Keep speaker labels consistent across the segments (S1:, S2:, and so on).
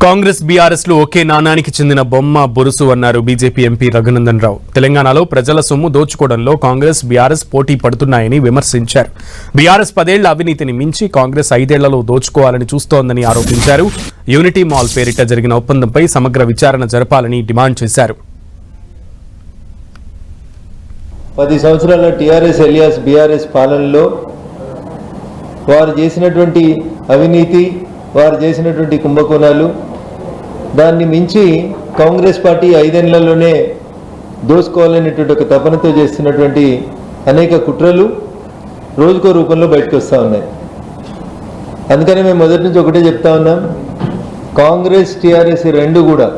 S1: Congress BRS లు ఒకే నాణానికి చెందిన బొమ్మ బొరుసు అన్నారు బీజేపీ ఎంపీ రఘునందన్ రావు. తెలంగాణలో ప్రజల సొమ్ము దోచుకోవడంలో కాంగ్రెస్ బీఆర్ఎస్ పోటీ పడుతున్నాయని విమర్శించారు. బీఆర్ఎస్ 10 ఏళ్ల అవినీతిని మించి కాంగ్రెస్ 5 ఏళ్లలో దోచుకోవాలని చూస్తోందని ఆరోపించారు. యూనిటీ మాల్ పేరిట జరిగిన ఒప్పందంపై సమగ్ర విచారణ జరపాలని డిమాండ్ చేశారు.
S2: 10 సంవత్సరాల టీఆర్ఎస్ ఎలియాస్ బీఆర్ఎస్ పాలనలో వారు చేసినటువంటి అవినీతి, వారు చేసినటువంటి కుంభకోణాలు, దాన్ని మించి కాంగ్రెస్ పార్టీ 5 ఏళ్లలోనే దోసుకోవాలనేటువంటి ఒక తపనతో చేస్తున్నటువంటి అనేక కుట్రలు రోజుకో రూపంలో బయటకు వస్తూ ఉన్నాయి. అందుకని మేము మొదటి నుంచి ఒకటే చెప్తా ఉన్నాం, కాంగ్రెస్ టీఆర్ఎస్ రెండు కూడా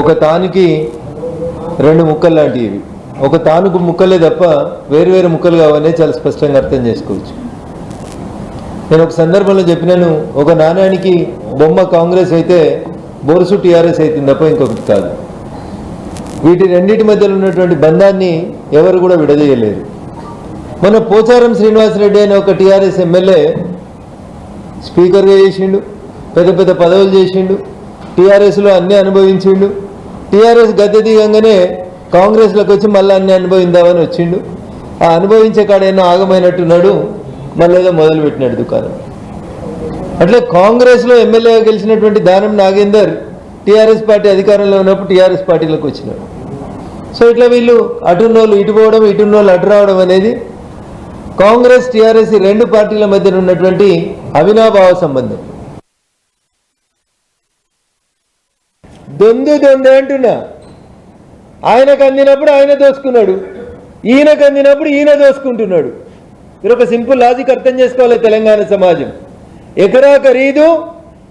S2: ఒక తానికి 2 ముక్కలు లాంటివి. ఒక తానుకు ముక్కలే తప్ప వేరు ముక్కలు కావనే చాలా స్పష్టంగా అర్థం చేసుకోవచ్చు. నేను ఒక సందర్భంలో చెప్పినాను, ఒక నాణ్యానికి బొమ్మ కాంగ్రెస్ అయితే బొరుసు టీఆర్ఎస్ అవుతుంది తప్ప ఇంకొకటి కాదు. వీటి రెండింటి మధ్యలో ఉన్నటువంటి బంధాన్ని ఎవరు కూడా విడదీయలేరు. మన పోచారం శ్రీనివాసరెడ్డి అనే ఒక టీఆర్ఎస్ ఎమ్మెల్యే స్పీకర్గా చేసిండు, పెద్ద పదవులు చేసిండు, టీఆర్ఎస్లో అన్నీ అనుభవించిండు. టీఆర్ఎస్ గద్దె దిగంగానే కాంగ్రెస్లోకి వచ్చి మళ్ళీ అన్నీ అనుభవిందామని వచ్చిండు. ఆ అనుభవించే కాడేనో ఆగమైనట్టున్నాడు, మళ్ళీ ఏదో మొదలుపెట్టినాడు దుకాణం. అట్లే కాంగ్రెస్లో ఎమ్మెల్యేగా గెలిచినటువంటి దానం నాగేందర్ టీఆర్ఎస్ పార్టీ అధికారంలో ఉన్నప్పుడు టీఆర్ఎస్ పార్టీలోకి వచ్చినాడు. సో ఇట్లా వీళ్ళు అటున్నోళ్ళు ఇటు పోవడం, ఇటున్నోళ్ళు అటు రావడం అనేది కాంగ్రెస్ టీఆర్ఎస్ రెండు పార్టీల మధ్య ఉన్నటువంటి అవినాభావ సంబంధం. దొందే అంటున్నా. ఆయనకు అందినప్పుడు ఆయన దోసుకున్నాడు, ఈయనకు అందినప్పుడు ఈయన దోసుకుంటున్నాడు. మీరు ఒక సింపుల్ లాజిక్ అర్థం చేసుకోవాలి. తెలంగాణ సమాజం ఎకరా ఖరీదు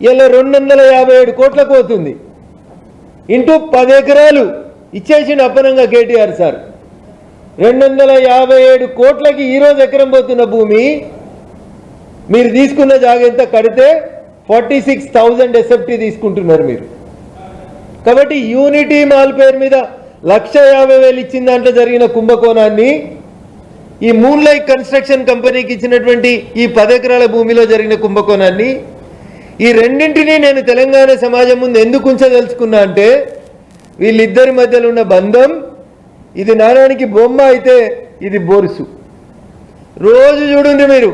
S2: ఇలా 257 కోట్లకు పోతుంది. ఇంటూ 10 ఎకరాలు ఇచ్చేసిన అప్పనంగా కేటీఆర్ సార్ 257 కోట్లకి ఈరోజు ఎకరం పోతున్న భూమి మీరు తీసుకున్న జాగా ఎంత కడితే 46,000 ఎస్ఎఫ్టీ తీసుకుంటున్నారు మీరు. కాబట్టి యూనిటీ మాల్ పేరు మీద 1,50,000 ఇచ్చిన దాంట్లో జరిగిన కుంభకోణాన్ని, ఈ మూన్లైట్ కన్స్ట్రక్షన్ కంపెనీకి ఇచ్చినటువంటి ఈ 10 ఎకరాల భూమిలో జరిగిన కుంభకోణాన్ని, ఈ రెండింటినీ నేను తెలంగాణ సమాజం ముందు ఎందుకు ఉంచదలుచుకున్నా అంటే, వీళ్ళిద్దరి మధ్యలో ఉన్న బంధం, ఇది నాణానికి బొమ్మ అయితే ఇది బొరుసు. రోజు చూడండి మీరు,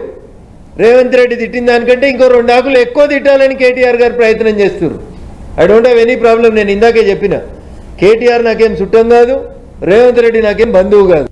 S2: రేవంత్ రెడ్డి తిట్టిన దానికంటే ఇంకో 2 ఆకులు ఎక్కువ తిట్టాలని కేటీఆర్ గారు ప్రయత్నం చేస్తున్నారు. I don't have any problem. నేను ఇందాకే చెప్పిన, కేటీఆర్ నాకేం చుట్టం కాదు, రేవంత్ రెడ్డి నాకేం బంధువు కాదు.